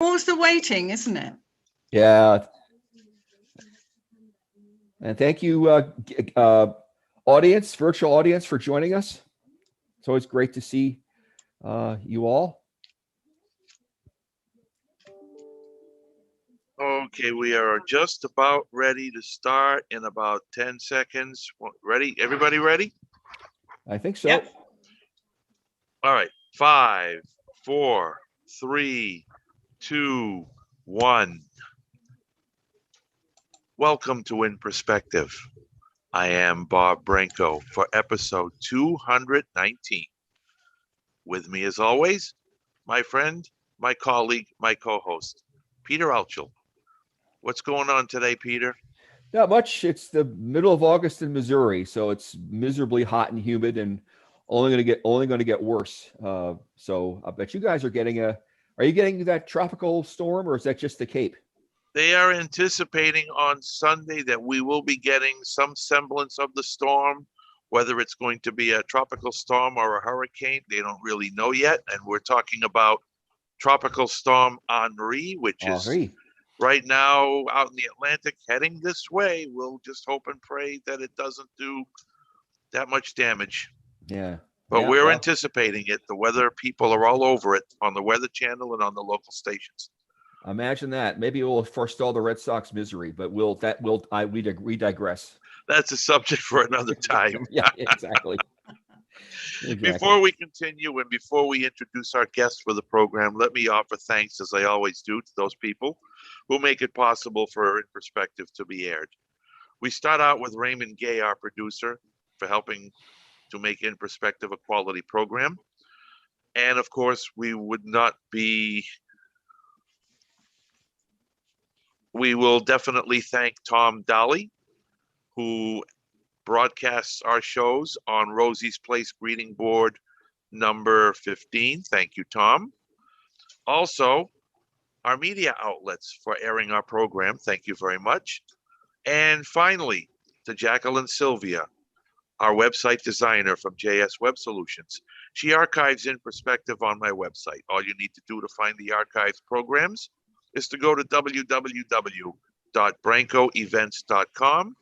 Always the waiting, isn't it? Yeah. And thank you, audience, virtual audience, for joining us. It's always great to see you all. Okay, we are just about ready to start in about 10 seconds. Ready? Everybody ready? I think so. Yep. All right. 5, 4, 3, 2, 1. Welcome to In Perspective. I am Bob Branco for episode 219. With me, as always, my friend, my colleague, my co-host, Peter Altschul. What's going on today, Peter? Not much. It's the middle of August in Missouri, so it's miserably hot and humid, and only going to get worse. So I bet you guys are getting a. Are you getting that tropical storm, or is that just the Cape? They are anticipating on Sunday that we will be getting some semblance of the storm. Whether it's going to be a tropical storm or a hurricane, they don't really know yet. And we're talking about Tropical Storm Henri, which is right now out in the Atlantic heading this way. We'll just hope and pray that it doesn't do that much damage. Yeah. But we're anticipating it. The weather people are all over it on the Weather Channel and on the local stations. Imagine that. Maybe we'll forestall the Red Sox misery, but we digress. That's a subject for another time. Yeah, exactly. Before we continue and before we introduce our guests for the program, let me offer thanks, as I always do, to those people who make it possible for In Perspective to be aired. We start out with Raymond Gay, our producer, for helping to make In Perspective a quality program. And of course, we will definitely thank Tom Dolly, who broadcasts our shows on Rosie's Place Greeting Board number 15. Thank you, Tom. Also, our media outlets for airing our program. Thank you very much. And finally, to Jacqueline Sylvia, our website designer from JS Web Solutions. She archives In Perspective on my website. All you need to do to find the archived programs is to go to www.brancoevents.com,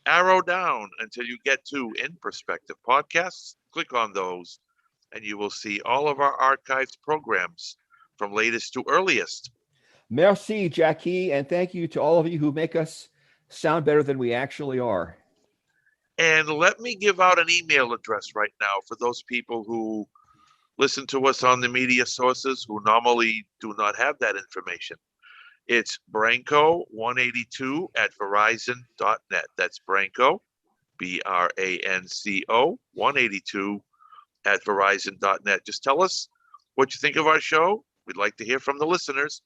arrow down until you get to In Perspective podcasts, click on those, and you will see all of our archived programs from latest to earliest. Merci, Jackie, and thank you to all of you who make us sound better than we actually are. And let me give out an email address right now for those people who listen to us on the media sources who normally do not have that information. It's branco182@verizon.net. That's Branco, BRANCO 182@verizon.net. Just tell us what you think of our show. We'd like to hear from the listeners.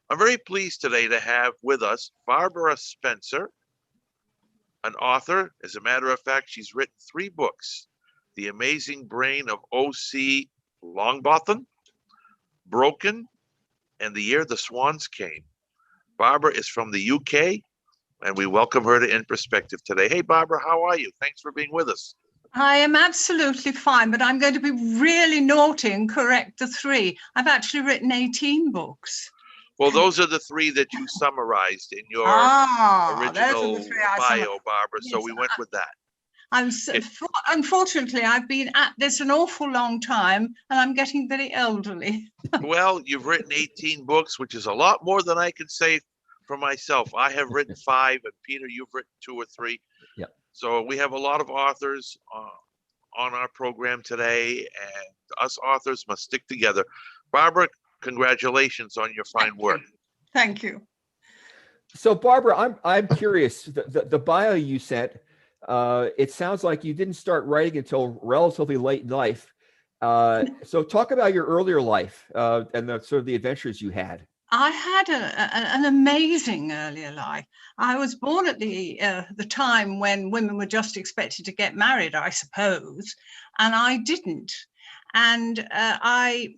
I'm very pleased today to have with us Barbara Spencer, an author. As a matter of fact, she's written 3 books: The Amazing Brain of O.C. Longbottom, Broken, and The Year the Swans Came. Barbara is from the UK, and we welcome her to In Perspective today. Hey, Barbara, how are you? Thanks for being with us. I am absolutely fine, but I'm going to be really naughty and correct the 3. I've actually written 18 books. Well, those are the 3 that you summarized in your original bio, Barbara, so we went with that. Unfortunately, I've been at this an awful long time, and I'm getting very elderly. Well, you've written 18 books, which is a lot more than I can say for myself. I have written 5, and Peter, you've written 2 or 3. Yeah. So we have a lot of authors on our program today, and us authors must stick together. Barbara, congratulations on your fine work. Thank you. So, Barbara, I'm curious. The bio you sent, it sounds like you didn't start writing until relatively late in life. So talk about your earlier life and the sort of the adventures you had. I had an amazing earlier life. I was born at the time when women were just expected to get married, I suppose, and I didn't. And I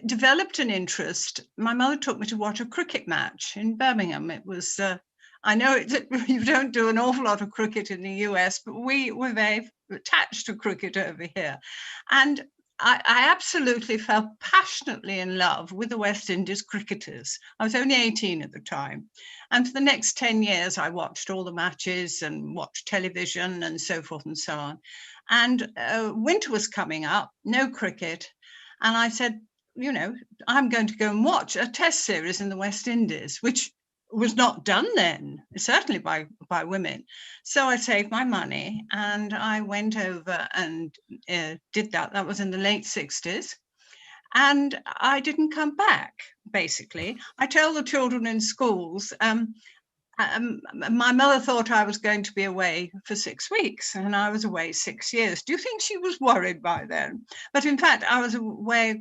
developed an interest. My mother took me to watch a cricket match in Birmingham. It was, I know you don't do an awful lot of cricket in the US, but we were very attached to cricket over here. And I absolutely fell passionately in love with the West Indies cricketers. I was only 18 at the time. And for the next 10 years, I watched all the matches and watched television and so forth and so on. And winter was coming up, no cricket. And I said, you know, I'm going to go and watch a test series in the West Indies, which was not done then, certainly by women. So I saved my money and I went over and did that. That was in the late 60s. And I didn't come back, basically. I tell the children in schools, my mother thought I was going to be away for 6 weeks, and I was away 6 years. Do you think she was worried by then? But in fact, I was away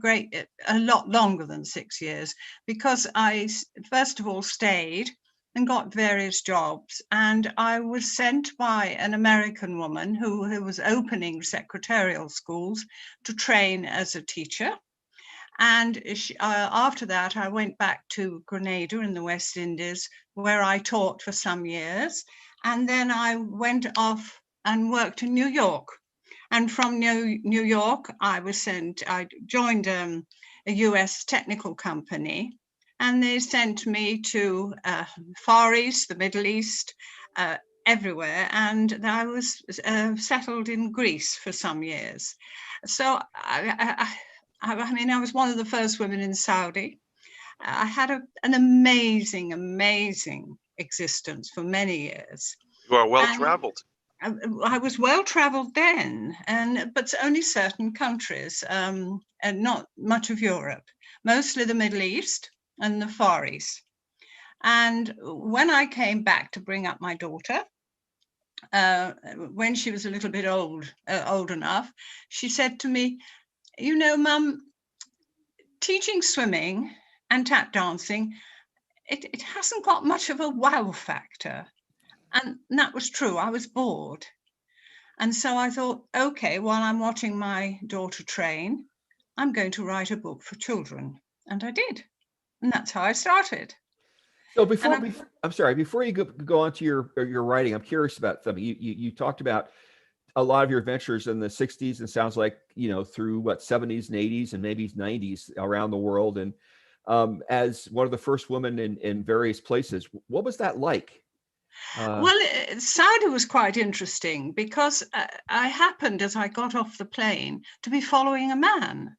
a lot longer than 6 years, because I first of all stayed and got various jobs, and I was sent by an American woman who was opening secretarial schools to train as a teacher. And after that, I went back to Grenada in the West Indies, where I taught for some years. And then I went off and worked in New York. And from New York, I joined a US technical company, and they sent me to Far East, the Middle East, everywhere. And I was settled in Greece for some years. So I mean, I was one of the first women in Saudi. I had an amazing, amazing existence for many years. You are well traveled. I was well traveled then, but only certain countries, and not much of Europe, mostly the Middle East and the Far East. And when I came back to bring up my daughter, when she was a little bit old enough, she said to me, you know, Mum, teaching swimming and tap dancing, it hasn't got much of a wow factor. And that was true. I was bored. And so I thought, okay, while I'm watching my daughter train, I'm going to write a book for children. And I did. And that's how I started. So before you go on to your writing, I'm curious about something. You talked about a lot of your adventures in the 60s, and sounds like, you know, through 70s and 80s and maybe 90s around the world. And as one of the first women in various places, what was that like? Well, Saudi was quite interesting because I happened, as I got off the plane, to be following a man,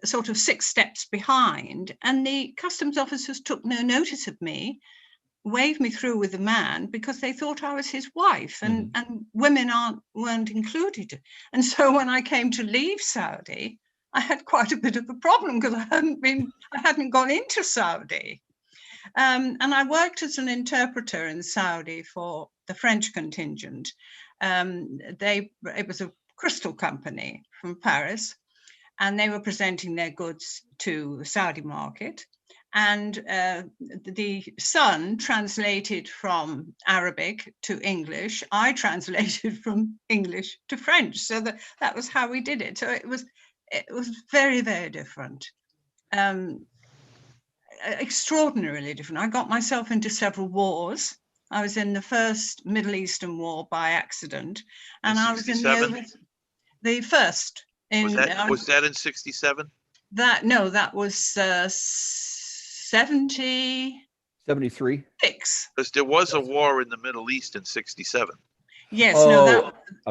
sort of 6 steps behind, and the customs officers took no notice of me, waved me through with the man because they thought I was his wife, and women weren't included. And so when I came to leave Saudi, I had quite a bit of a problem because I hadn't gone into Saudi. And I worked as an interpreter in Saudi for the French contingent. It was a crystal company from Paris, and they were presenting their goods to the Saudi market. And the son translated from Arabic to English. I translated from English to French. So that was how we did it. So it was very, very different. Extraordinarily different. I got myself into several wars. I was in the first Middle Eastern War by accident, and I was in the first. Was that in 67? That was 73. Because there was a war in the Middle East in 67. Yes,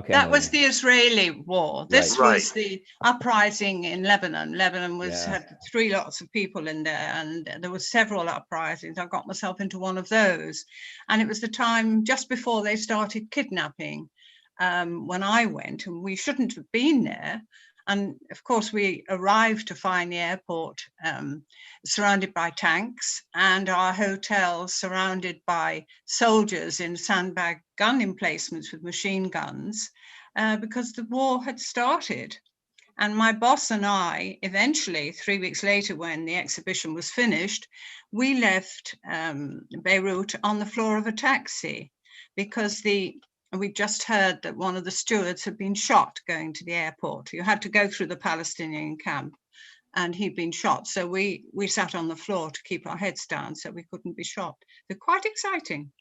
that was the Israeli war. This was the uprising in Lebanon. Lebanon had 3 lots of people in there, and there were several uprisings. I got myself into one of those, and it was the time just before they started kidnapping when I went, and we shouldn't have been there. And of course, we arrived to find the airport surrounded by tanks, and our hotel surrounded by soldiers in sandbag gun emplacements with machine guns, because the war had started. And my boss and I, eventually, 3 weeks later, when the exhibition was finished, we left Beirut on the floor of a taxi, because we just heard that one of the stewards had been shot going to the airport. You had to go through the Palestinian camp, and he'd been shot. So we sat on the floor to keep our heads down so we couldn't be shot. They're quite exciting.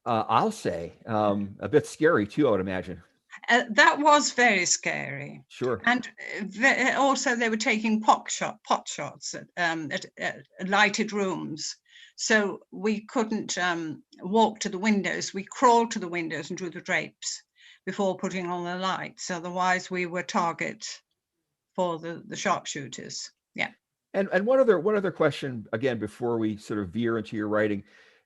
I'll say a bit scary too, I would imagine. That was very scary. Sure. And also they were taking pot shots at lighted rooms. So we couldn't walk to the windows. We crawled to the windows and drew the drapes before putting on the lights. Otherwise we were target for the sharpshooters. Yeah. And one other question, again, before we sort of veer into your writing.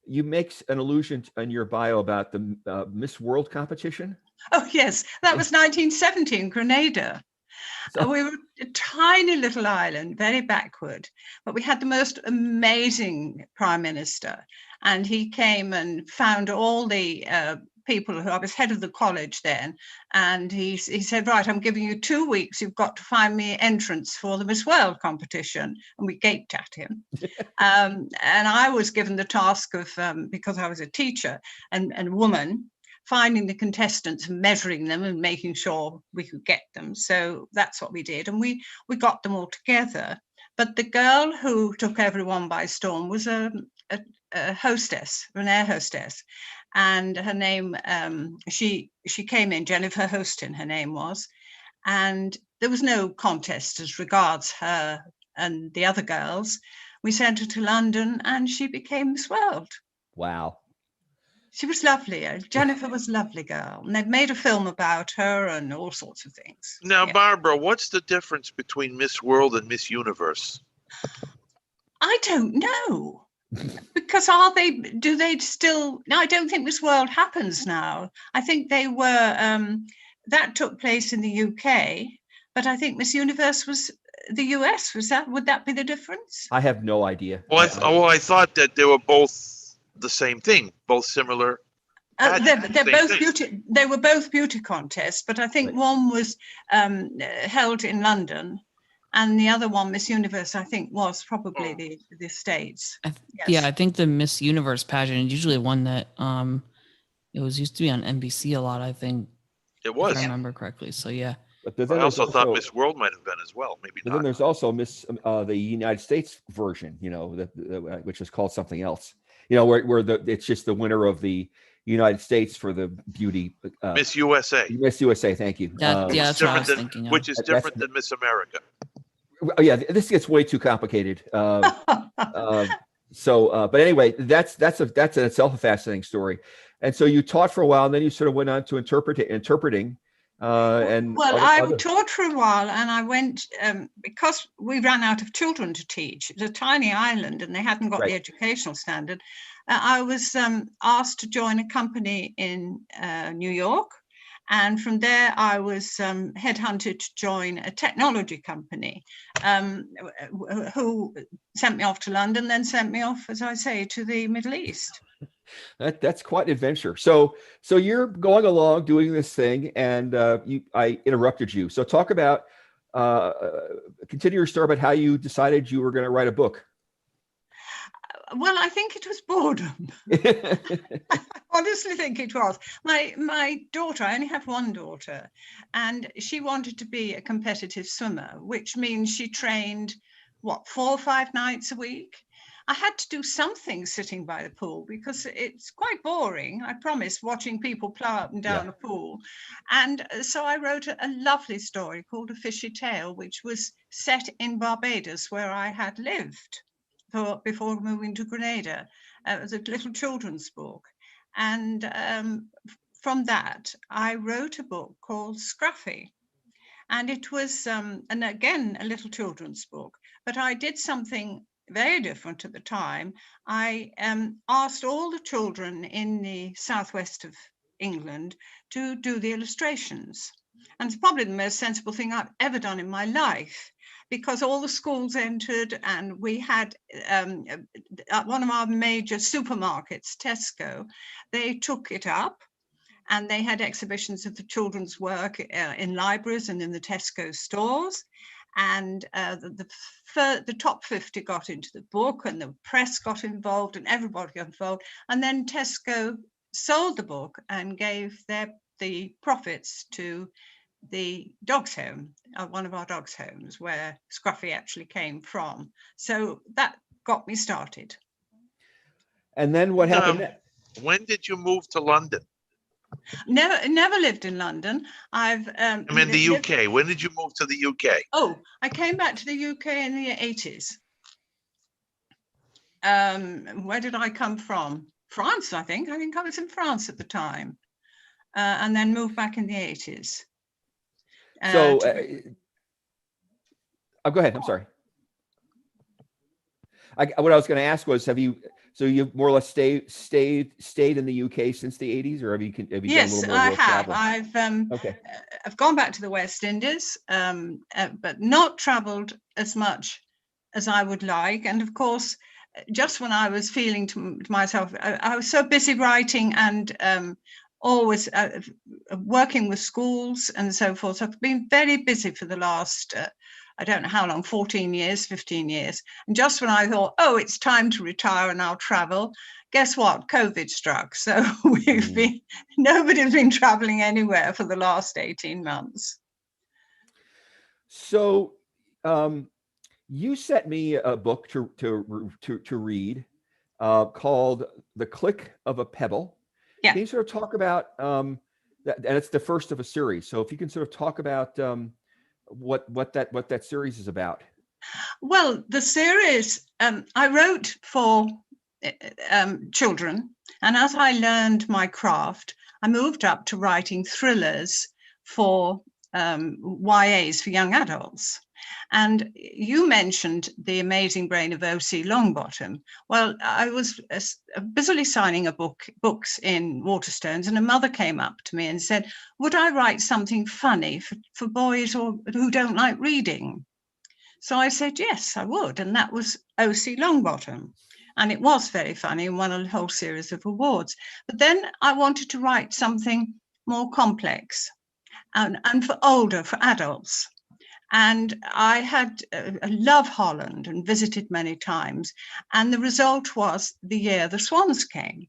You make an allusion in your bio about the Miss World competition. Oh, yes. That was 1970 in Grenada. So- We were a tiny little island, very backward, but we had the most amazing prime minister. And he came and found all the people who, I was head of the college then. And he said, right, I'm giving you 2 weeks. You've got to find me entrance for the Miss World competition. And we gaped at him. And I was given the task of, because I was a teacher and woman, finding the contestants and measuring them and making sure we could get them. So that's what we did. And we got them all together. But the girl who took everyone by storm was a hostess, an air hostess. And her name, she came in, Jennifer Hostin, her name was. And there was no contest as regards her and the other girls. We sent her to London and she became Miss World. Wow. She was lovely. Jennifer was a lovely girl. And they've made a film about her and all sorts of things. Now, Yeah. Barbara, what's the difference between Miss World and Miss Universe? I don't know. Because do they still, no, I don't think Miss World happens now. I think they were, that took place in the UK, but I think Miss Universe was the US. Would that be the difference? I have no idea. Well, I thought that they were both the same thing, both similar. They're Same both thing. beauty. They were both beauty contests, but I think Right. one was held in London, and the other one, Miss Universe, I think was probably the States. Yes. Yeah, I think the Miss Universe pageant is usually one that it was used to be on NBC a lot, I think, It if was. I remember correctly. So yeah. But then I there's also thought Miss World might have been as well. Maybe But then not. there's also the United States version, which is called something else. Where it's just the winner of the United States for the beauty. Miss USA, Miss USA, thank you. Yeah, Which is that's what I different was than- thinking of. which is That's- different than Miss America. Yeah, this gets way too complicated. But anyway, that's in itself a fascinating story. And so you taught for a while, and then you sort of went on to interpreting. And Well, other- I taught for a while, and I went because we ran out of children to teach. It's a tiny island, and they hadn't got Right. the educational standard. I was asked to join a company in New York, and from there I was headhunted to join a technology company, who sent me off to London, then sent me off, as I say, to the Middle East. That's quite an adventure. So you're going along doing this thing, and I interrupted you. So talk about continue your story about how you decided you were going to write a book. Well, I think it was boredom. I honestly think it was. My daughter, I only have one daughter, and she wanted to be a competitive swimmer, which means she trained, 4 or 5 nights a week. I had to do something sitting by the pool because it's quite boring, I promise, watching people plow up and down Yeah. a pool. And so I wrote a lovely story called A Fishy Tale, which was set in Barbados, where I had lived before moving to Grenada. It was a little children's book. And from that, I wrote a book called Scruffy. And it was, and again, a little children's book. But I did something very different at the time. I asked all the children in the southwest of England to do the illustrations. And it's probably the most sensible thing I've ever done in my life, because all the schools entered, and we had one of our major supermarkets, Tesco, they took it up, and they had exhibitions of the children's work in libraries and in the Tesco stores. And the top 50 got into the book, and the press got involved, and everybody got involved. And then Tesco sold the book and gave the profits to the dog's home, one of our dog's homes, where Scruffy actually came from. So that got me started. And then what happened next? When did you move to London? Never lived in London. I've I'm in the UK. When did you move to the UK? Oh, I came back to the UK in the 80s. Where did I come from? France, I think. I think I was in France at the time, and then moved back in the 80s. So, go ahead. I'm sorry. What I was going to ask was, so you've more or less stayed in the UK since the 80s, or have you done a little more world travel? I've gone back to the West Indies, but not traveled as much as I would like. And of course, just when I was feeling to myself, I was so busy writing and always working with schools and so forth. So I've been very busy for the last, I don't know how long, 14 years, 15 years. And just when I thought, oh, it's time to retire and I'll travel, guess what? COVID struck. So nobody's been traveling anywhere for the last 18 months. So, you sent me a book to read called "The Click of a Pebble." Yeah. Can you sort of talk about that? And it's the first of a series. So if you can sort of talk about what that series is about. Well, the series I wrote for children, and as I learned my craft, I moved up to writing thrillers for YAs, for young adults. And you mentioned The Amazing Brain of O.C. Longbottom. Well, I was busily signing books in Waterstones, and a mother came up to me and said, would I write something funny for boys who don't like reading? So I said, yes, I would. And that was O.C. Longbottom. And it was very funny and won a whole series of awards. But then I wanted to write something more complex and for adults. And I had love Holland and visited many times. And the result was The Year the Swans Came.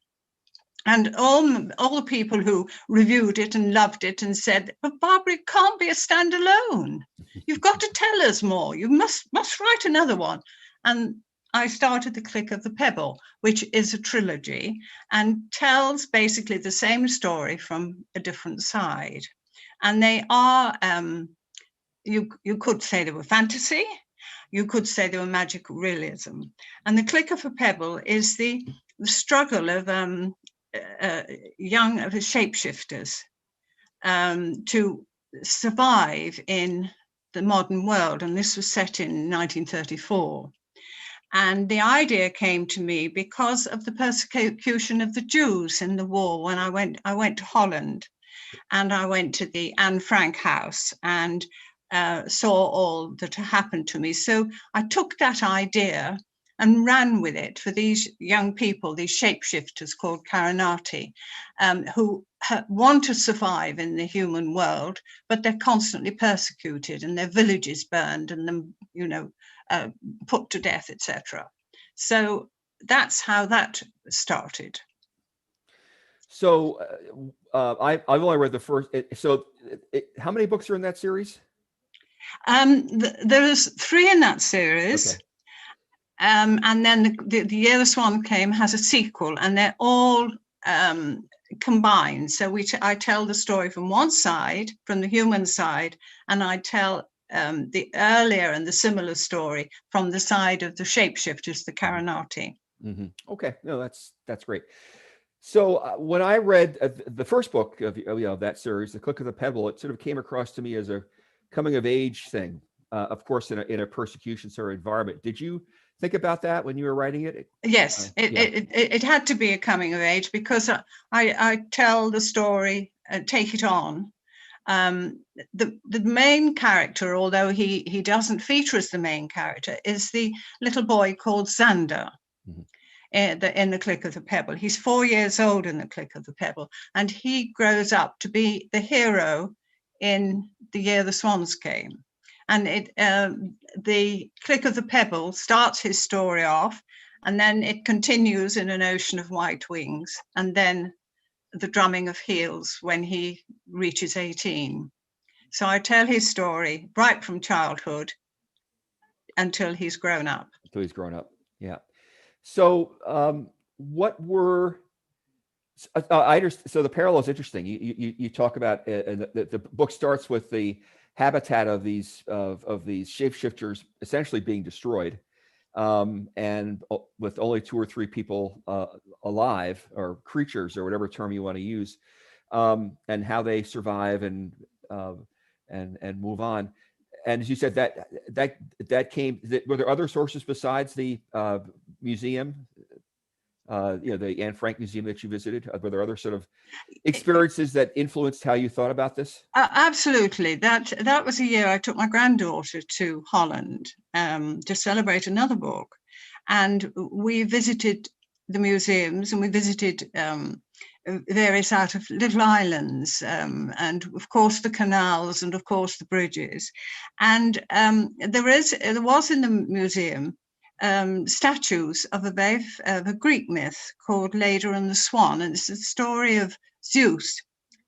And all the people who reviewed it and loved it and said, but Barbara, it can't be a standalone. You've got to tell us more. You must write another one. And I started The Click of the Pebble, which is a trilogy and tells basically the same story from a different side. And they are... You could say they were fantasy, you could say they were magical realism. And The Click of a Pebble is the struggle of young shapeshifters to survive in the modern world. And this was set in 1934. And the idea came to me because of the persecution of the Jews in the war. When I went to Holland, and I went to the Anne Frank house and saw all that happened to me. So I took that idea and ran with it for these young people, these shapeshifters called Karanati, who want to survive in the human world, but they're constantly persecuted and their villages burned and them, put to death, etc. So that's how that started. So I've only read the first. How many books are in that series? There's 3 in that series. Okay. And then the Year the Swan Came has a sequel, and they're all combined. So I tell the story from one side, from the human side, and I tell the earlier and the similar story from the side of the shapeshifters, the Karanati. Mm-hmm. Okay, no, that's great. So when I read the first book of that series, The Click of the Pebble, it sort of came across to me as a coming of age thing, of course, in a persecution sort of environment. Did you think about that when you were writing it? Yes, it had to be a coming of age because I tell the story, take it on. The main character, although he doesn't feature as the main character, is the little boy called Xander. Mm-hmm. In The Click of the Pebble. He's 4 years old in The Click of the Pebble, and he grows up to be the hero in The Year the Swans Came. And The Click of the Pebble starts his story off, and then it continues in An Ocean of White Wings, and then The Drumming of Heels when he reaches 18. So I tell his story right from childhood until he's grown up. Until he's grown up, yeah. So what were I understand. So the parallel is interesting. You talk about, and the book starts with the habitat of these shapeshifters essentially being destroyed, and with only 2 or 3 people alive, or creatures, or whatever term you want to use, and how they survive and move on. And as you said, that came. Were there other sources besides the museum? The Anne Frank Museum that you visited? Were there other sort of experiences that influenced how you thought about this? Absolutely. That was a year I took my granddaughter to Holland to celebrate another book. And we visited the museums, and we visited various out of little islands, and of course the canals, and of course the bridges. And there was in the museum statues of a Greek myth called Leda and the Swan, and it's the story of Zeus,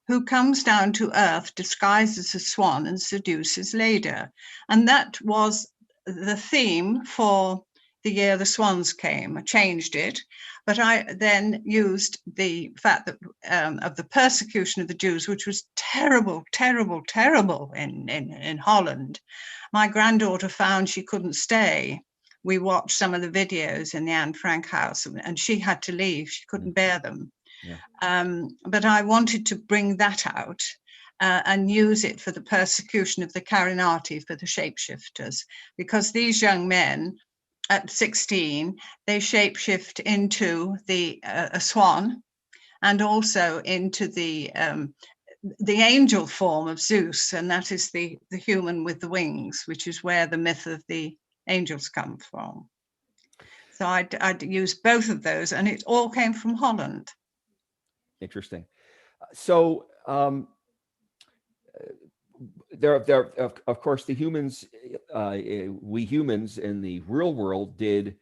who comes down to earth disguised as a swan and seduces Leda. And that was the theme for the year the swans came. I changed it, but I then used the fact that of the persecution of the Jews, which was terrible, terrible, terrible in Holland. My granddaughter found she couldn't stay. We watched some of the videos in the Anne Frank house, and she had to leave. She couldn't bear them. Yeah. But I wanted to bring that out and use it for the persecution of the Carinati, for the shapeshifters, because these young men at 16, they shapeshift into a swan, and also into the angel form of Zeus, and that is the human with the wings, which is where the myth of the angels come from. So I'd use both of those, and it all came from Holland. Interesting. So there, of course, the humans, we humans in the real world did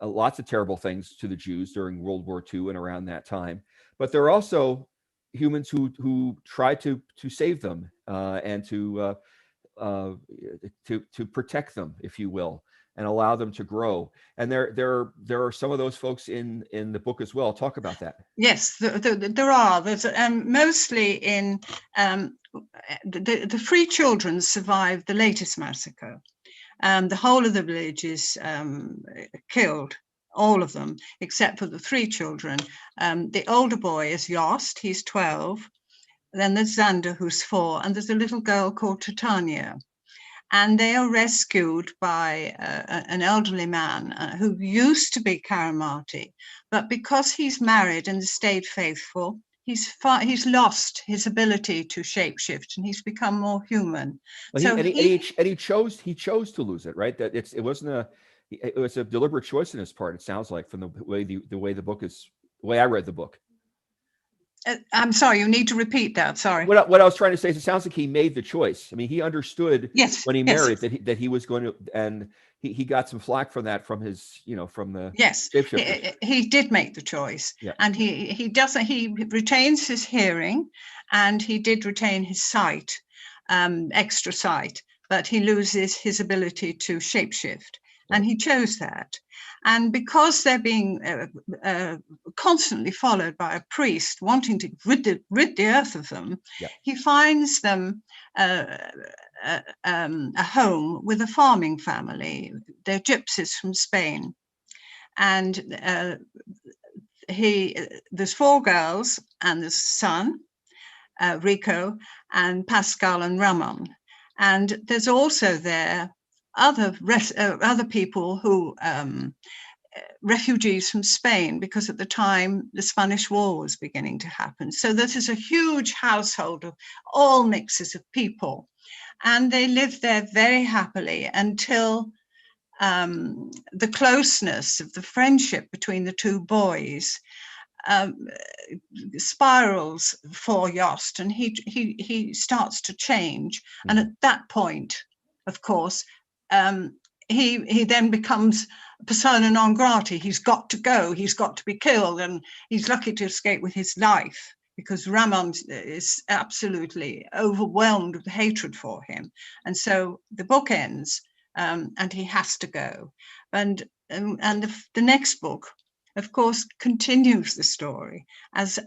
lots of terrible things to the Jews during World War II and around that time. But there are also humans who tried to save them and to protect them, if you will, and allow them to grow. And there are some of those folks in the book as well. Talk about that. Yes, there are. There's mostly in the free children survived the latest massacre. The whole of the village is killed, all of them, except for the 3 children. The older boy is Jost, he's 12. Then there's Xander, who's 4, and there's a little girl called Titania. And they are rescued by an elderly man who used to be Karamati, but because he's married and stayed faithful, he's lost his ability to shapeshift, and he's become more human. Well, so he chose to lose it, right? That it was a deliberate choice on his part. It sounds like, from the way I read the book. I'm sorry, you need to repeat that. Sorry. What I was trying to say is, it sounds like he made the choice. I mean, he understood when he married that he was going to, and he got some flack from that, from his, from the shapeshifters. He did make the choice, and he retains his hearing, and he did retain his sight, extra sight, but he loses his ability to shapeshift, and he chose that. And because they're being constantly followed by a priest wanting to rid the earth of them, he finds them a home with a farming family. They're gypsies from Spain. And there's 4 girls, and there's a son, Rico, and Pascal and Ramon. And there's also there other people who refugees from Spain, because at the time the Spanish War was beginning to happen. So this is a huge household of all mixes of people, and they lived there very happily until the closeness of the friendship between the 2 boys spirals for Jost, and he starts to change. And at that point, of course, he then becomes persona non grata. He's got to go, he's got to be killed, and he's lucky to escape with his life, because Ramon is absolutely overwhelmed with hatred for him. And so the book ends, and he has to go. And the next book of course, continues the story.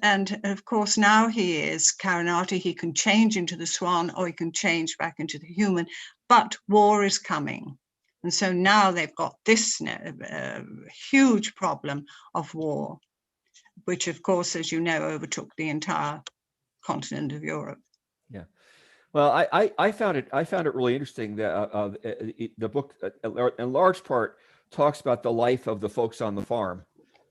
And of course, now he is Carinati. He can change into the swan or he can change back into the human, but war is coming. And so now they've got this huge problem of war, which, of course, as you know, overtook the entire continent of Europe. Yeah. Well, I found it really interesting that the book, in large part, talks about the life of the folks on the farm,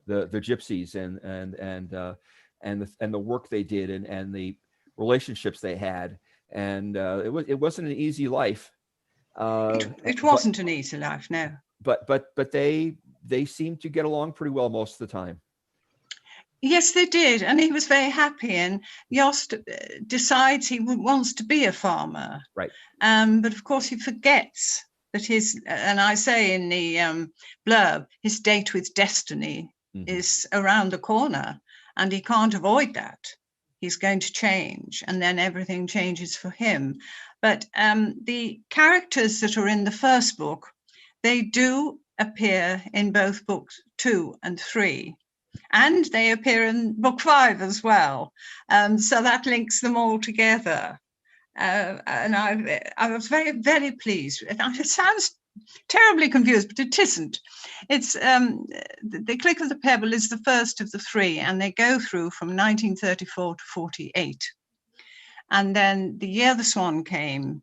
the gypsies, and the work they did, and the relationships they had, and it wasn't an easy life. It wasn't an easy life, no. But they seemed to get along pretty well most of the time. Yes, they did, and he was very happy. And Jost decides he wants to be a farmer, right? But of course, he forgets that and I say in the blurb, his date with destiny is around the corner, and he can't avoid that. He's going to change, and then everything changes for him. But the characters that are in the first book, they do appear in both books 2 and 3. And they appear in book 5 as well. So that links them all together. And I was very, very pleased. It sounds terribly confused, but it isn't. It's The Click of the Pebble is the first of the 3, and they go through from 1934 to 48. And then The Year the Swan Came,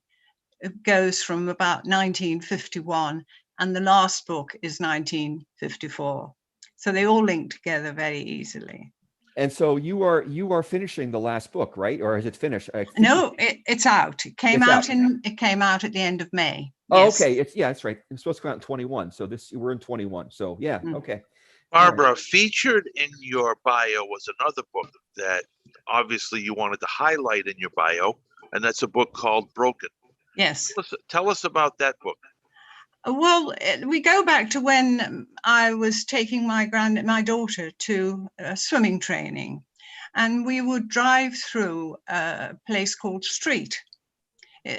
it goes from about 1951, and the last book is 1954. So they all link together very easily. And so you are finishing the last book, right? Or is it finished? No, it's out. It came out at the end of May. Oh, yes. Okay. That's right. It's supposed to come out in 21. So we're in 21. So yeah. Okay. Barbara, featured in your bio was another book that obviously you wanted to highlight in your bio, and that's a book called Broken. Yes. Tell us about that book. Well, we go back to when I was taking my daughter to swimming training, and we would drive through a place called Street,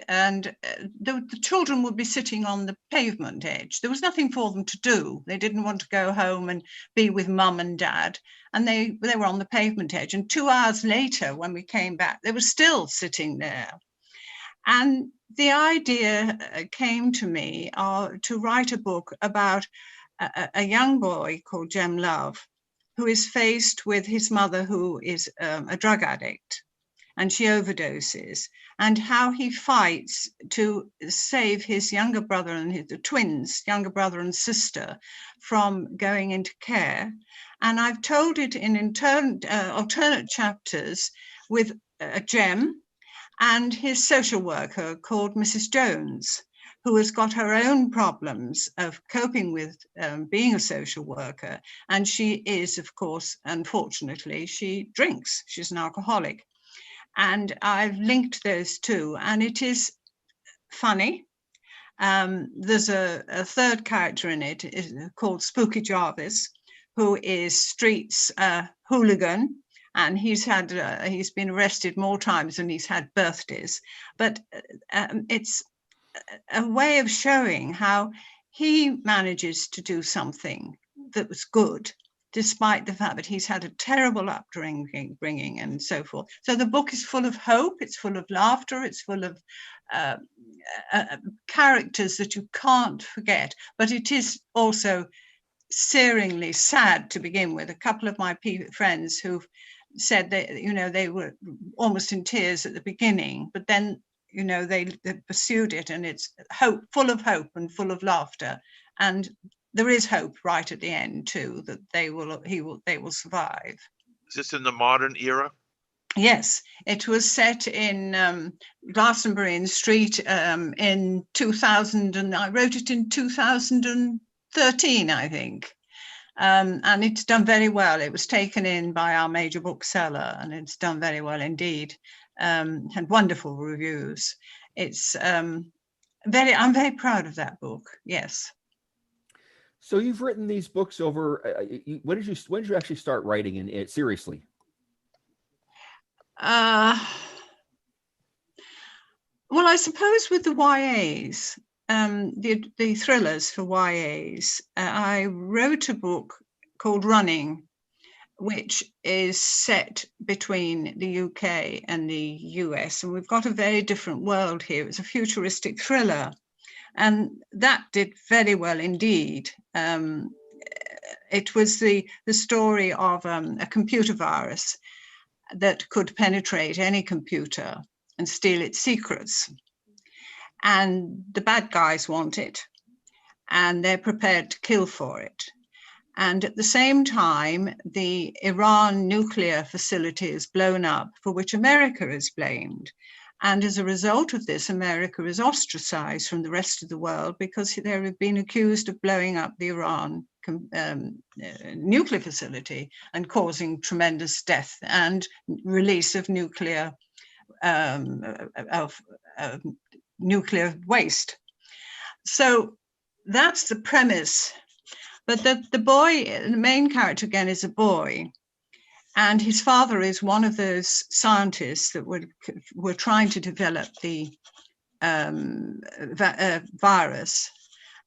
and the children would be sitting on the pavement edge. There was nothing for them to do. They didn't want to go home and be with mum and dad, and they were on the pavement edge. And 2 hours later, when we came back, they were still sitting there. And the idea came to me to write a book about a young boy called Jem Love, who is faced with his mother, who is a drug addict, and she overdoses, and how he fights to save his younger brother and the twins, younger brother and sister, from going into care. And I've told it in alternate chapters with Jem and his social worker called Mrs. Jones, who has got her own problems of coping with being a social worker. And she is, of course, unfortunately, she drinks. She's an alcoholic. And I've linked those two, and it is funny. There's a third character in it called Spooky Jarvis, who is Street's hooligan. And he's been arrested more times than he's had birthdays. But it's a way of showing how he manages to do something that was good, despite the fact that he's had a terrible upbringing and so forth. So the book is full of hope, it's full of laughter, it's full of characters that you can't forget. But it is also searingly sad to begin with. A couple of my friends who've said that, they were almost in tears at the beginning, but then, they pursued it, and it's full of hope and full of laughter. And there is hope right at the end too, that they will survive. Is this in the modern era? Yes, it was set in Glastonbury in Street in 2000, and I wrote it in 2013, I think. And it's done very well. It was taken in by our major bookseller, and it's done very well indeed. Had wonderful reviews. It's I'm very proud of that book. Yes. So you've written these books over. When did you actually start writing in it seriously? Well, I suppose with the YAs. The thrillers for YAs. I wrote a book called Running, which is set between the UK and the US. And we've got a very different world here. It's a futuristic thriller. And that did very well indeed. It was the story of a computer virus that could penetrate any computer and steal its secrets. And the bad guys want it, and they're prepared to kill for it. And at the same time, the Iran nuclear facility is blown up, for which America is blamed. And as a result of this, America is ostracized from the rest of the world because they have been accused of blowing up the Iran nuclear facility and causing tremendous death and release of nuclear waste. So that's the premise. But the boy, the main character again, is a boy. And his father is one of those scientists that were trying to develop the virus.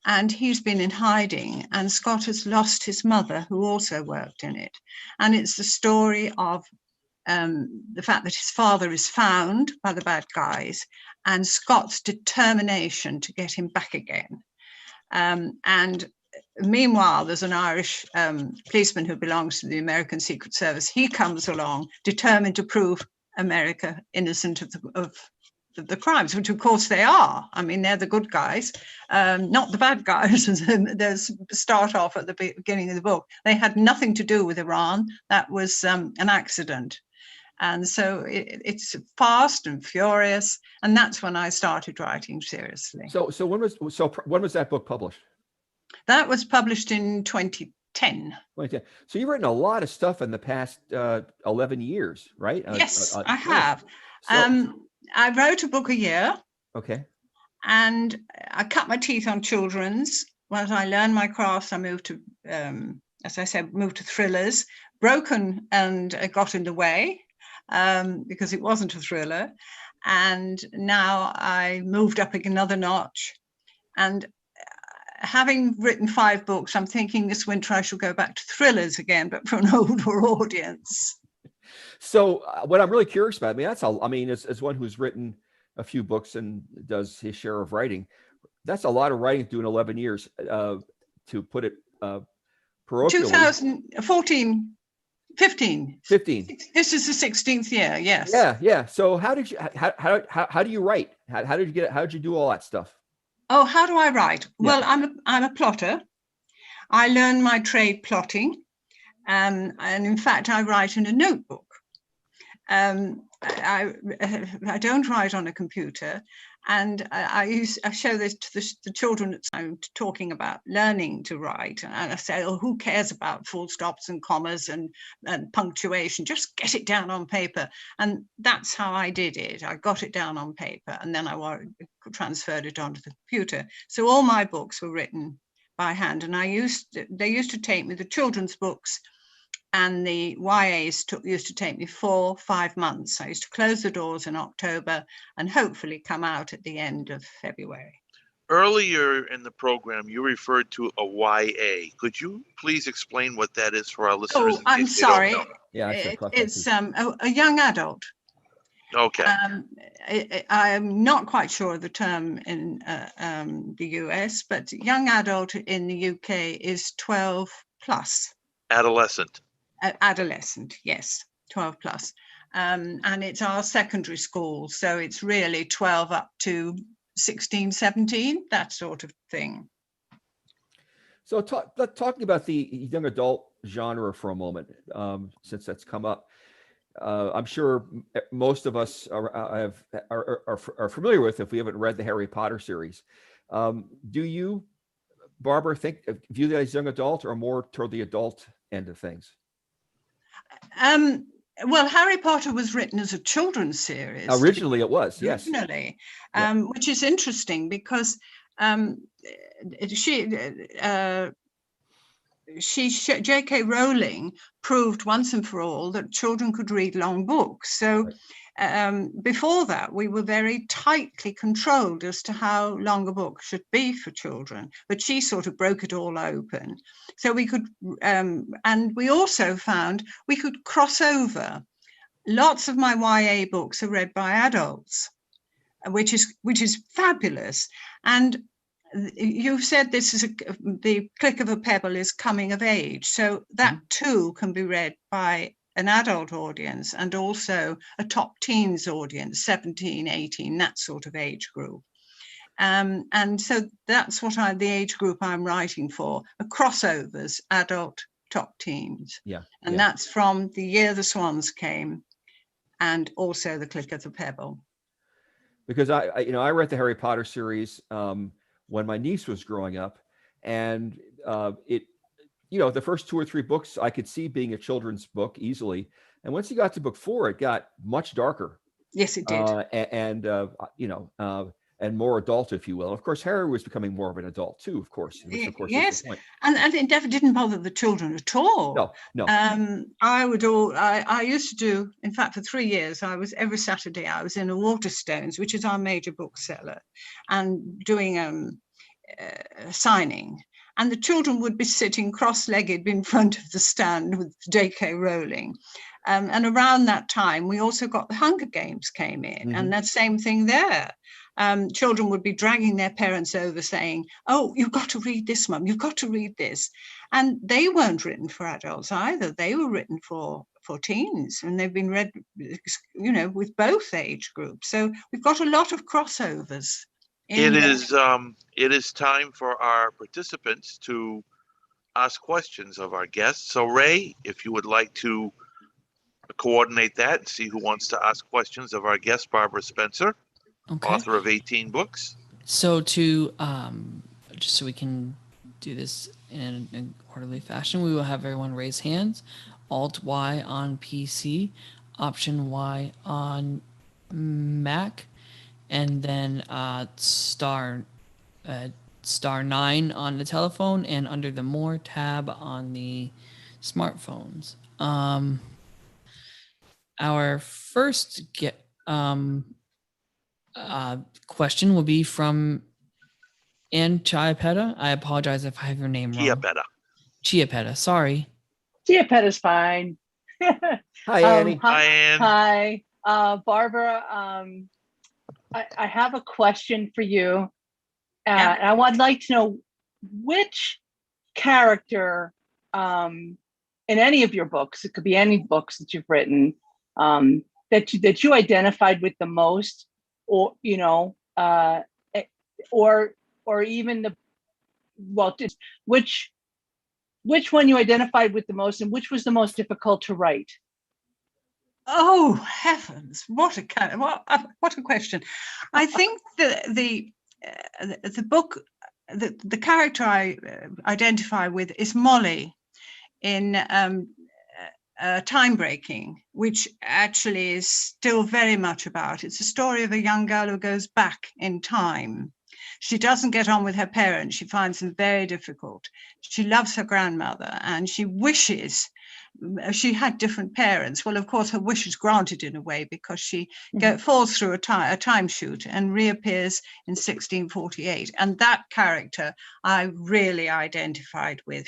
And he's been in hiding. And Scott has lost his mother, who also worked in it. And it's the story of the fact that his father is found by the bad guys and Scott's determination to get him back again. And meanwhile, there's an Irish policeman who belongs to the American Secret Service. He comes along, determined to prove America innocent of the crimes, which of course they are. I mean, they're the good guys, not the bad guys. There's start off at the beginning of the book. They had nothing to do with Iran. That was an accident. And so it's fast and furious. And that's when I started writing seriously. So when was that book published? That was published in 2010. 2010. So you've written a lot of stuff in the past 11 years, right? Yes, I have. So, I wrote a book a year. Okay. And I cut my teeth on children's. Once I learned my craft, I moved to, as I said, moved to thrillers. Broken and got in the way because it wasn't a thriller. And now I moved up another notch. And having written 5 books, I'm thinking this winter I shall go back to thrillers again, but for an older audience. So what I'm really curious about, as one who's written a few books and does his share of writing, that's a lot of writing to do in 11 years, to put it parochially. 2014, 15. This is the 16th year, yes. Yeah. So how do you write? How did you do all that stuff? Oh, how do I write? Yeah. Well, I'm a plotter. I learned my trade plotting. And in fact, I write in a notebook. I don't write on a computer, and I show this to the children that I'm talking about learning to write, and I say, "Oh, who cares about full stops and commas and punctuation? Just get it down on paper." And that's how I did it. I got it down on paper, and then I transferred it onto the computer. So all my books were written by hand, and they used to take me the children's books. And the YAs used to take me 4-5 months. I used to close the doors in October and hopefully come out at the end of February. Earlier in the program, you referred to a YA. Could you please explain what that is for our listeners? Oh, I'm sorry. Yeah, it's a young adult. Okay. I'm not quite sure of the term in the US, but young adult in the UK is 12 plus. Adolescent, yes, 12 plus. And it's our secondary school. So it's really 12 up to 16, 17, that sort of thing. So talking about the young adult genre for a moment, since that's come up, I'm sure most of us are familiar with, if we haven't read the Harry Potter series. Do you, Barbara, view that as young adult or more toward the adult end of things? Well, Harry Potter was written as a children's series. Originally it was, yes. Originally, which is interesting because J.K. Rowling proved once and for all that children could read long books. So before that, we were very tightly controlled as to how long a book should be for children, but she sort of broke it all open. So we could, and we also found we could cross over. Lots of my YA books are read by adults, which is fabulous. And you've said this is the Click of a Pebble is coming of age. So that too can be read by an adult audience and also a top teens audience, 17, 18, that sort of age group. And so that's what the age group I'm writing for, a crossovers, adult, top teens. Yeah. And that's from The Year the Swans Came and also The Click of the Pebble. Because I read the Harry Potter series when my niece was growing up, and the first 2 or 3 books I could see being a children's book easily, and once you got to book 4, it got much darker. Yes, it did. And more adult, if you will. Of course, Harry was becoming more of an adult too, of course. Which, of course, yes, is the point. And it never didn't bother the children at all. No. I used to do, in fact, for 3 years, every Saturday I was in a Waterstones, which is our major bookseller, and doing a signing. And the children would be sitting cross-legged in front of the stand with J.K. Rowling. And around that time, we also got the Hunger Games came in, and that same thing there. Children would be dragging their parents over saying, oh, you've got to read this, Mum, you've got to read this. And they weren't written for adults either. They were written for teens, and they've been read, with both age groups. So we've got a lot of crossovers. It is time for our participants to ask questions of our guests. So Ray, if you would like to coordinate that and see who wants to ask questions of our guest, Barbara Spencer. Okay. Author of 18 books. So to just so we can do this in an orderly fashion, we will have everyone raise hands. Alt Y on PC, Option Y on Mac, and then star 9 on the telephone, and under the More tab on the smartphones. Our first question will be from Ann Chiapetta. I apologize if I have your name wrong. Chiapetta, sorry. Chiapetta's fine. Hi, Annie. Hi, Ann. Hi. Barbara, I have a question for you. And I would like to know which character in any of your books, it could be any books that you've written, that you identified with the most, or or even which one you identified with the most, and which was the most difficult to write? Oh heavens! What a question! I think the book, the character I identify with is Molly in Time Breaking, which actually is still very much about. It's a story of a young girl who goes back in time. She doesn't get on with her parents. She finds them very difficult. She loves her grandmother, and she wishes she had different parents. Well, of course, her wish is granted in a way, because she falls through a time chute and reappears in 1648. And that character I really identified with.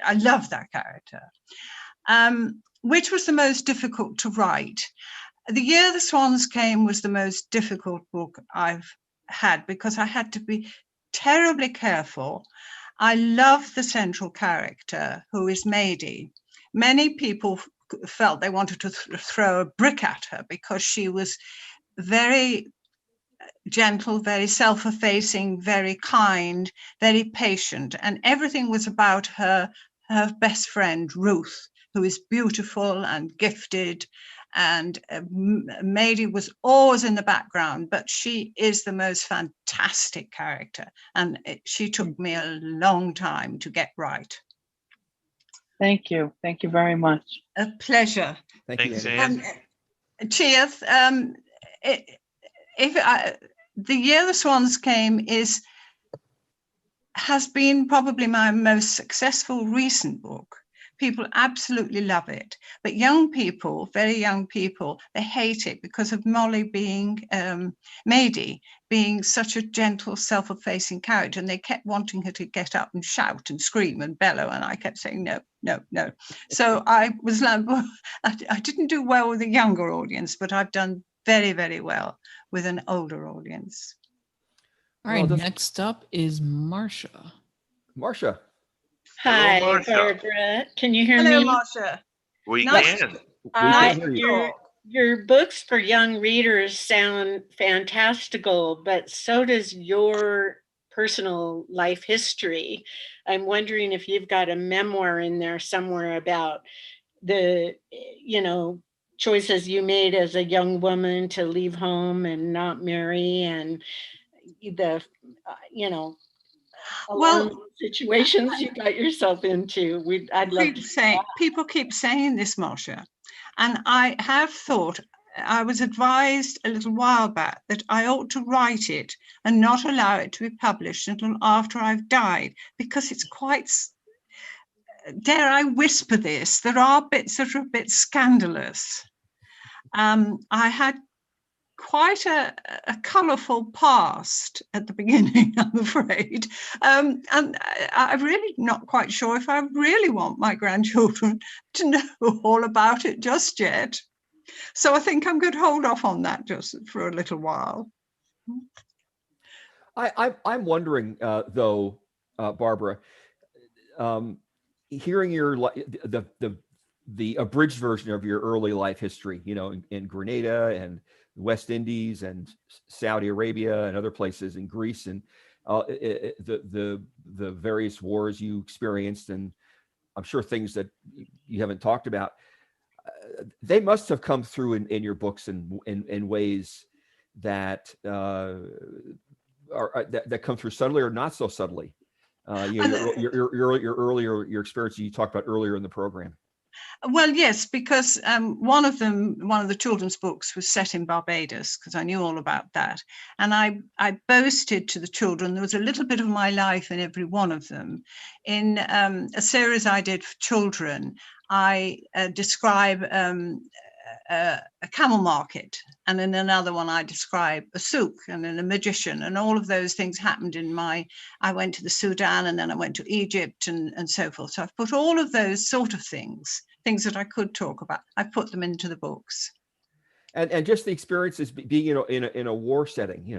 I love that character. Which was the most difficult to write? The Year the Swans Came was the most difficult book I've had, because I had to be terribly careful. I love the central character, who is Maidie. Many people felt they wanted to throw a brick at her, because she was very gentle, very self-effacing, very kind, very patient, and everything was about her best friend, Ruth, who is beautiful and gifted, and Maidie was always in the background, but she is the most fantastic character, and she took me a long time to get right. Thank you very much. A pleasure. Thanks, Anne. Cheers. The Year the Swans Came has been probably my most successful recent book. People absolutely love it. But young people, very young people, they hate it because of Molly being, Maidie, being such a gentle, self-effacing character. And they kept wanting her to get up and shout and scream and bellow. And I kept saying, no, no, no. So I was like, well, I didn't do well with a younger audience, but I've done very, very well with an older audience. All right, Well, next up is Marcia. Marcia. Hi, Hello, Marcia. Barbara. Can you hear Hello, me? Marcia. We Nice can. We can hear you. Your books for young readers sound fantastical, but so does your personal life history. I'm wondering if you've got a memoir in there somewhere about the, choices you made as a young woman to leave home and not marry, and the, alarming situations you got yourself into. I'd love to see. People keep saying this, Marcia, and I have thought, I was advised a little while back that I ought to write it and not allow it to be published until after I've died, because it's quite, dare I whisper this, there are bits that are a bit scandalous. I had quite a colourful past at the beginning, I'm afraid. And I'm really not quite sure if I really want my grandchildren to know all about it just yet. So I think I'm going to hold off on that just for a little while. I'm wondering, though, Barbara, hearing the abridged version of your early life history, in Grenada and West Indies and Saudi Arabia and other places, in Greece, and the various wars you experienced, and I'm sure things that you haven't talked about, they must have come through in your books in ways that that come through subtly or not so subtly. Your experience you talked about earlier in the program. Well, yes, because one of the children's books was set in Barbados, because I knew all about that. And I boasted to the children, there was a little bit of my life in every one of them. In a series I did for children, I describe a camel market, and in another one I describe a souk and then a magician, and all of those things happened I went to the Sudan, and then I went to Egypt, and so forth. So I've put all of those sort of things that I could talk about, I put them into the books. And just the experiences being in a war setting,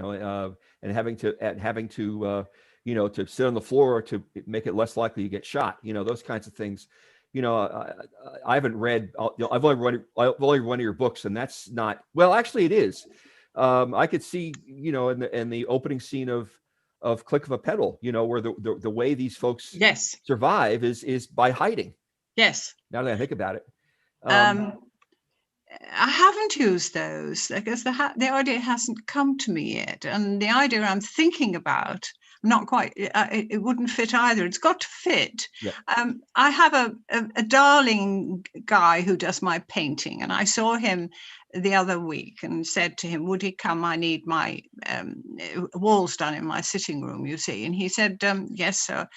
and having to to sit on the floor to make it less likely you get shot, those kinds of things. I haven't read. I've only read one of your books, and that's not well. Actually, it is. I could see, in the opening scene of Click of a Pedal, where the way these folks survive is by hiding. Yes. Now that I think about it, I haven't used those because the idea hasn't come to me yet, and the idea I'm thinking about, not quite, it wouldn't fit either. It's got to fit. Yeah. I have a darling guy who does my painting, and I saw him the other week and said to him, would he come? I need my walls done in my sitting room, you see. And he said, yes, sir.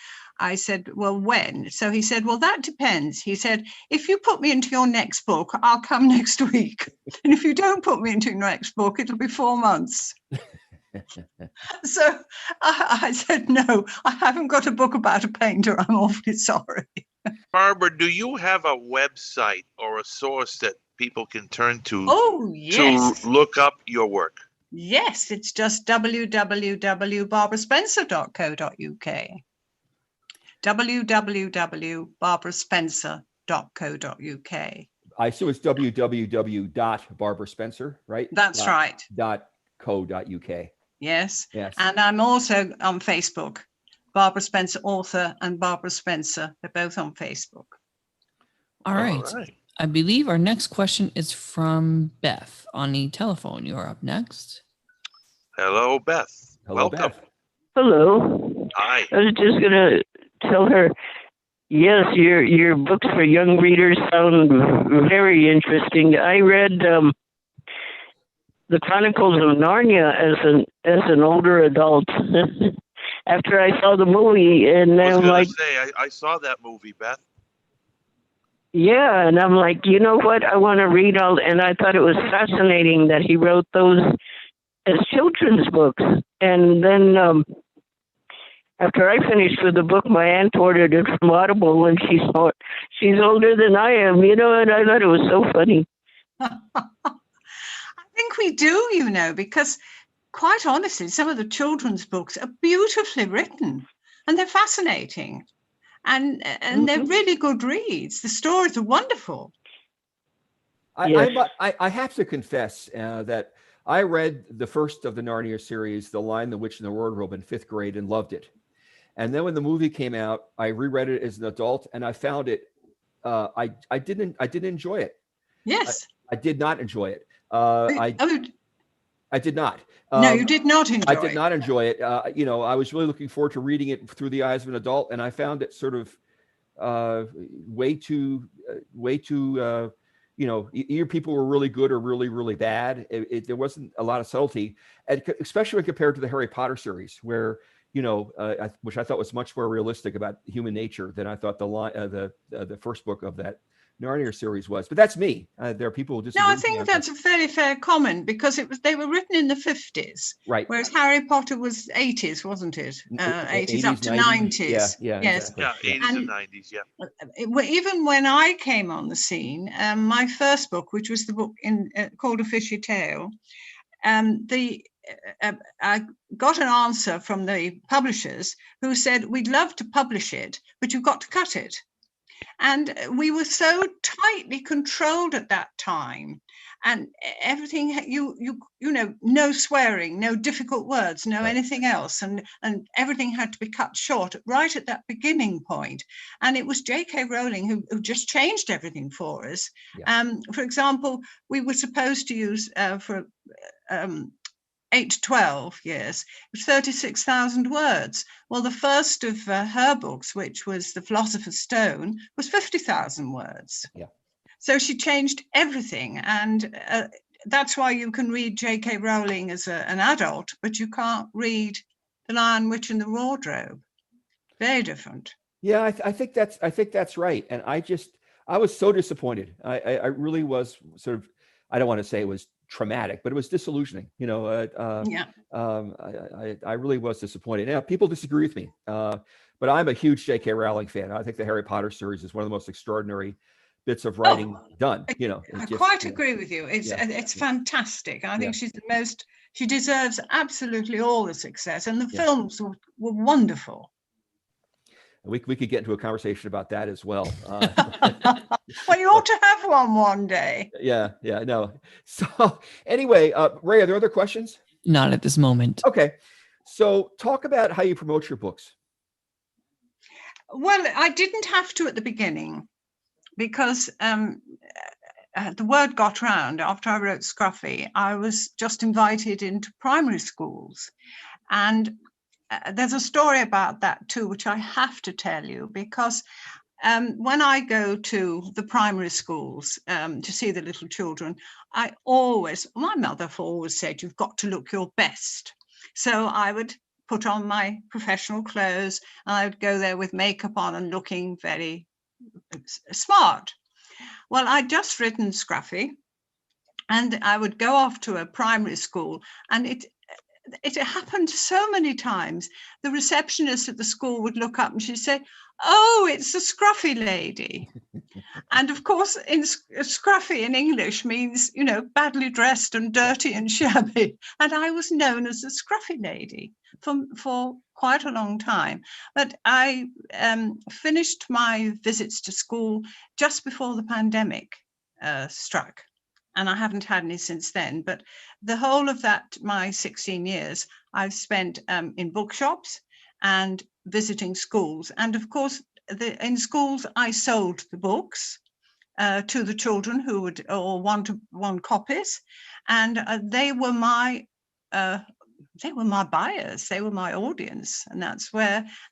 I said, well, when? So he said, well, that depends. He said, if you put me into your next book, I'll come next week. And if you don't put me into your next book, it'll be 4 months. So I said, no, I haven't got a book about a painter. I'm awfully sorry. Barbara, do you have a website or a source that people can turn to to look up your work? Yes, it's just www.barbaraspencer.co.uk. www.barbaraspencer.co.uk. I assume it's www.barbaraspencer, right? That's right. .co.uk. Yes. Yes. And I'm also on Facebook, Barbara Spencer author and Barbara Spencer. They're both on Facebook. All right. I believe our next question is from Beth on the telephone. You're up next. Hello, Beth. Hello, Welcome. Beth. Hello. Hi. I was just going to tell her, yes, your books for young readers sound very interesting. I read The Chronicles of Narnia as an older adult after I saw the movie, and I was I'm gonna like, say, I saw that movie, Beth. Yeah, and I'm like, you know what? I want to read all, and I thought it was fascinating that he wrote those as children's books. And then after I finished with the book, my aunt ordered it from Audible, and she's older than I am, you know, and I thought it was so funny. I think we do, because quite honestly, some of the children's books are beautifully written and they're fascinating. And they're really good reads. The stories are wonderful. Yes. I have to confess that I read the first of the Narnia series, The Lion, the Witch, and the Wardrobe, in 5th grade and loved it. And then when the movie came out, I reread it as an adult, and I found it. I didn't enjoy it. Yes, I did not enjoy it. I did not. No, you did not enjoy it. I did not enjoy it. I was really looking forward to reading it through the eyes of an adult, and I found it sort of way too. Either people were really good or really, really bad. There wasn't a lot of subtlety, and especially when compared to the Harry Potter series, where which I thought was much more realistic about human nature than I thought the first book of that Narnia series was. But that's me. There are people who disagree. No, I think that's a fairly fair comment, because they were written in the 50s, right? Whereas Harry Potter was 80s, wasn't it? 80s up to 90s. Yeah, yes, exactly. Yeah, 80s and 90s. Yeah. Even when I came on the scene, my first book, which was the book called A Fishy Tale, I got an answer from the publishers who said, "We'd love to publish it, but you've got to cut it." And we were so tightly controlled at that time, and everything, no swearing, no difficult words, no anything else, and everything had to be cut short right at that beginning point. And it was J.K. Rowling who just changed everything for us. Yeah. For example, we were supposed to use for 8 to 12 years, 36,000 words. Well, the first of her books, which was The Philosopher's Stone, was 50,000 words. Yeah. So she changed everything. And that's why you can read J.K. Rowling as an adult, but you can't read The Lion, Witch, and the Wardrobe. Very different. Yeah, I think that's right. And I was so disappointed. I really was sort of, I don't want to say it was traumatic, but it was disillusioning. I really was disappointed. Now, people disagree with me, but I'm a huge J.K. Rowling fan. I think the Harry Potter series is one of the most extraordinary bits of writing done. I quite agree with you. It's fantastic. I think she deserves absolutely all the success, and the films were wonderful. We could get into a conversation about that as well. Well, you ought to have one day. Yeah, no. So anyway, Ray, are there other questions? Not at this moment. Okay. So talk about how you promote your books. Well, I didn't have to at the beginning, because the word got round after I wrote Scruffy. I was just invited into primary schools, and there's a story about that too, which I have to tell you, because when I go to the primary schools to see the little children, my mother always said, "You've got to look your best." So I would put on my professional clothes, and I would go there with makeup on and looking very smart. Well, I'd just written Scruffy, and I would go off to a primary school, and it happened so many times. The receptionist at the school would look up and she'd say, "Oh, it's the Scruffy lady." And of course, Scruffy in English means, badly dressed and dirty and shabby. And I was known as the Scruffy lady for quite a long time. But I finished my visits to school just before the pandemic struck. And I haven't had any since then. But the whole of my 16 years, I've spent in bookshops and visiting schools. And of course, in schools, I sold the books to the children who would want copies. And they were my buyers, they were my audience. And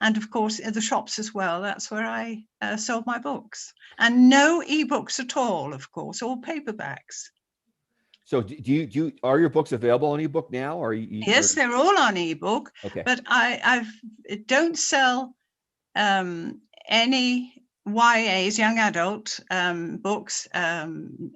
and of course, in the shops as well, that's where I sold my books. And no ebooks at all, of course, all paperbacks. So are your books available on ebook now? Or yes, they're all on ebook. Okay. But I don't sell any YAs, young adult books,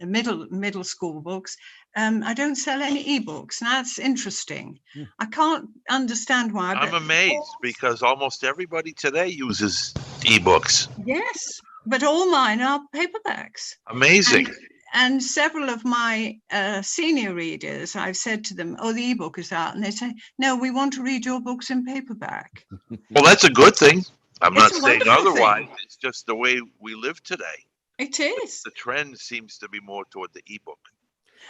middle school books. I don't sell any ebooks. Now that's interesting. I can't understand why. I'm but amazed because almost everybody today uses ebooks. Yes, but all mine are paperbacks. Amazing. And several of my senior readers, I've said to them, "Oh, the ebook is out," and they say, "No, we want to read your books in paperback." Well, that's a good thing. I'm It's not a saying wonderful otherwise. thing. It's just the way we live today. It is. The trend seems to be more toward the ebook.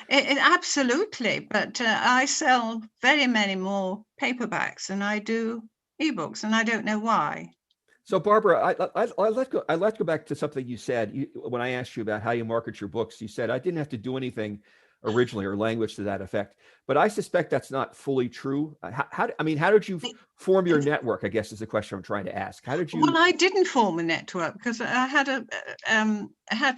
It absolutely, but I sell very many more paperbacks than I do ebooks, and I don't know why. So Barbara, let's go back to something you said when I asked you about how you market your books. You said I didn't have to do anything originally, or language to that effect. But I suspect that's not fully true. How did you form your network? I guess is the question I'm trying to ask. How did you? Well, I didn't form a network because I had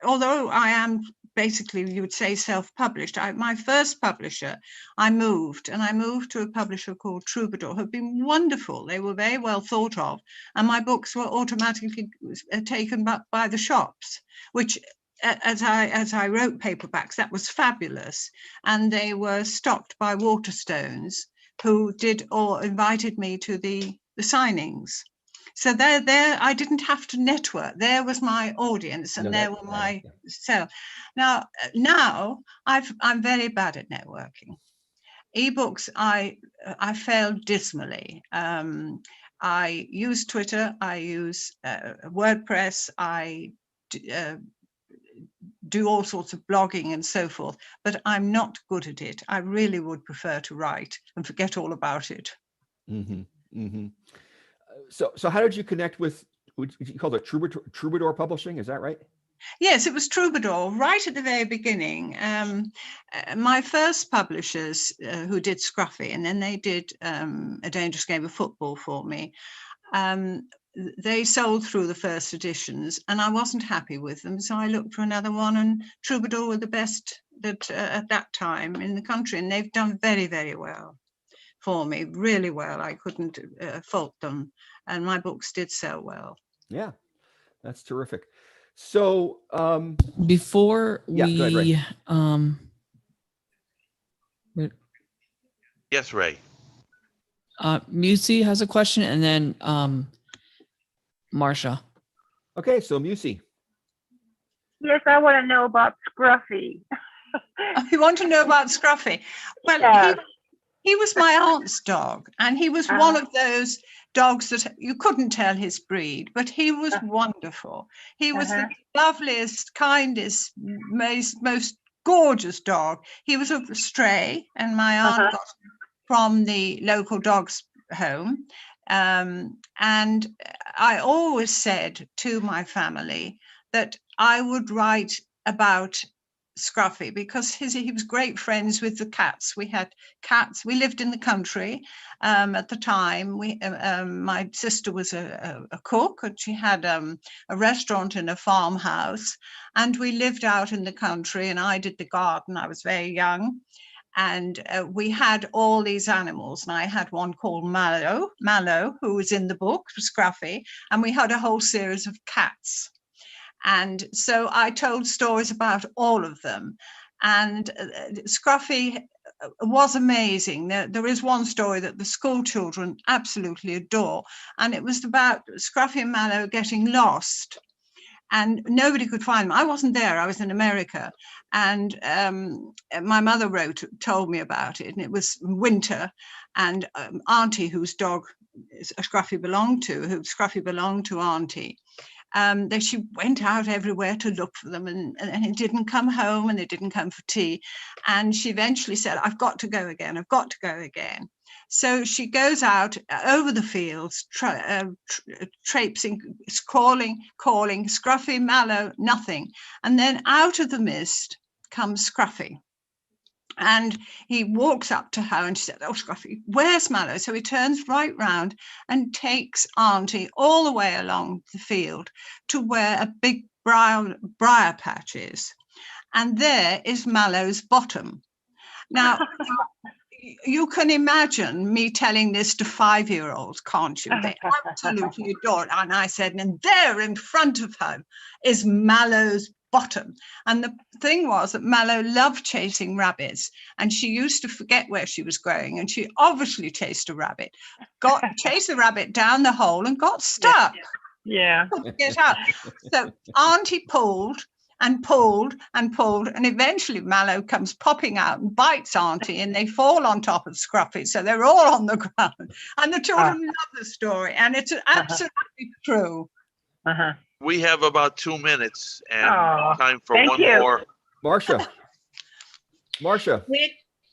although I am basically, you would say, self-published. My first publisher, I moved to a publisher called Troubadour, who have been wonderful. They were very well thought of, and my books were automatically taken by the shops, which as I wrote paperbacks, that was fabulous. And they were stocked by Waterstones, who invited me to the signings. So there, I didn't have to network. There was my audience, and there were my sales. Now I'm very bad at networking. Ebooks, I failed dismally. I use Twitter. I use WordPress. I do all sorts of blogging and so forth, but I'm not good at it. I really would prefer to write and forget all about it. Mm-hmm. Mm-hmm. So how did you connect with, you called it Troubadour Publishing? Is that right? Yes, it was Troubadour right at the very beginning. My first publishers who did Scruffy, and then they did A Dangerous Game of Football for me. They sold through the first editions and I wasn't happy with them. So I looked for another one, and Troubadour were the best that at that time in the country. And they've done very, very well for me, really well. I couldn't fault them. And my books did sell well. Yeah, that's terrific. So before we, yes, Ray. Musi has a question, and then Marcia. Okay, so Musi. Yes, I want to know about Scruffy. You want to know about Scruffy? Well, yeah. He was my aunt's dog, and he was one of those dogs that you couldn't tell his breed, but he was wonderful. He was the loveliest, kindest, most gorgeous dog. He was a stray, and my aunt got him from the local dogs home. And I always said to my family that I would write about Scruffy because he was great friends with the cats. We had cats. We lived in the country at the time. My sister was a cook, and she had a restaurant in a farmhouse, and we lived out in the country, and I did the garden. I was very young. And we had all these animals, and I had one called Mallow, who was in the book, Scruffy, and we had a whole series of cats. And so I told stories about all of them. And Scruffy was amazing. There is one story that the school children absolutely adore, and it was about Scruffy and Mallow getting lost. And nobody could find them. I wasn't there. I was in America. And my mother told me about it. And it was winter. And Auntie, whose dog Scruffy belonged to Auntie. She went out everywhere to look for them, and it didn't come home, and they didn't come for tea. And she eventually said, I've got to go again. I've got to go again. So she goes out over the fields, traipsing, calling, Scruffy, Mallow, nothing. And then out of the mist comes Scruffy. And he walks up to her and she said, oh, Scruffy, where's Mallow? So he turns right round and takes Auntie all the way along the field to where a big briar patch is. And there is Mallow's bottom. Now, you can imagine me telling this to 5-year-olds, can't you? They absolutely adore it. And I said, and there in front of her is Mallow's bottom. And the thing was that Mallow loved chasing rabbits, and she used to forget where she was going, and she obviously chased a rabbit, chased the rabbit down the hole and got stuck. Yeah. Couldn't get out. So Auntie pulled and pulled and pulled, and eventually Mallow comes popping out and bites Auntie, and they fall on top of Scruffy, so they're all on the ground. And the children love the story, and it's absolutely true. We have about 2 minutes and time for thank one you. more. Marcia.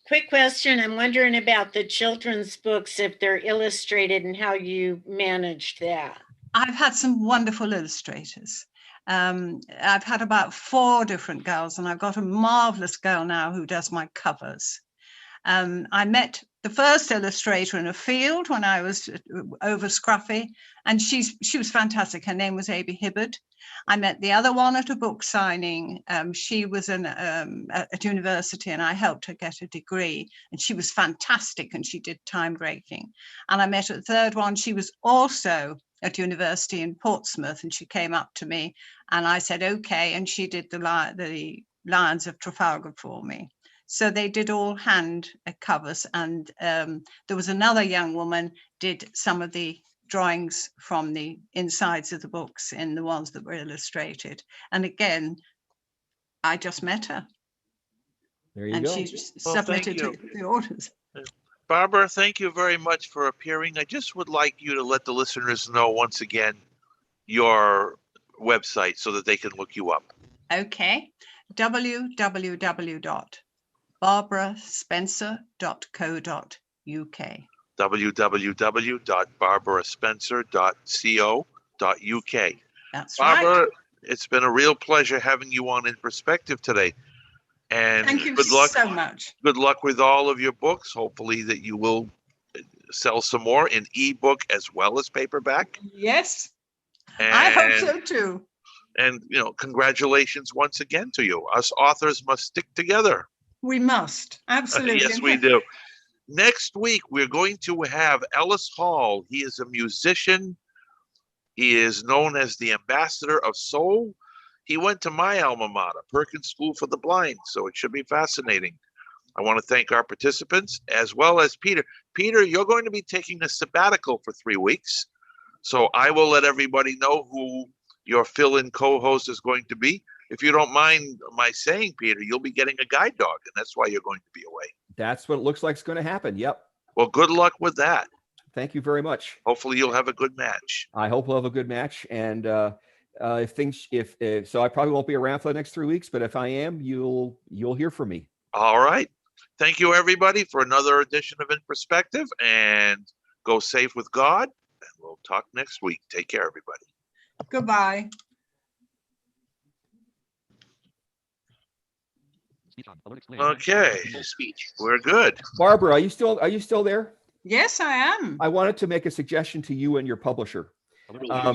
Quick question. I'm wondering about the children's books, if they're illustrated and how you managed that. I've had some wonderful illustrators. I've had about 4 different girls, and I've got a marvelous girl now who does my covers. I met the first illustrator in a field when I was over Scruffy, and she was fantastic. Her name was Abby Hibbard. I met the other one at a book signing. She was at university, and I helped her get a degree, and she was fantastic, and she did time breaking. And I met a third one. She was also at university in Portsmouth, and she came up to me, and I said, okay, and she did the Lions of Trafalgar for me. So they did all hand covers, and there was another young woman did some of the drawings from the insides of the books in the ones that were illustrated. And again, I just met her. There you and go. she Well, submitted thank the orders. Barbara, thank you very much for appearing. I just would like you to let the listeners know once again your website so that they can look you up. Okay, www.barbaraspencer.co.uk. www.barbaraspencer.co.uk. That's Barbara, right. it's been a real pleasure having you on In Perspective today. And Thank you good luck. so much. Good luck with all of your books. Hopefully that you will sell some more in ebook as well as paperback. Yes, And, I hope so too. And, congratulations once again to you. Us authors must stick together. We must, absolutely. Yes, we do. Next week, we're going to have Ellis Hall. He is a musician. He is known as the ambassador of soul. He went to my alma mater, Perkins School for the Blind, so it should be fascinating. I want to thank our participants as well as Peter. Peter, you're going to be taking a sabbatical for 3 weeks, so I will let everybody know who your fill-in co-host is going to be. If you don't mind my saying, Peter, you'll be getting a guide dog, and that's why you're going to be away. That's what it looks like is going to happen. Yep. Well, good luck with that. Thank you very much. Hopefully you'll have a good match. I hope we'll have a good match. And so I probably won't be around for the next 3 weeks, but if I am, you'll hear from me. All right. Thank you, everybody, for another edition of In Perspective, and go safe with God. And we'll talk next week. Take care, everybody. Goodbye. Okay, we're good. Barbara, are you still there? Yes, I am. I wanted to make a suggestion to you and your publisher. Oh,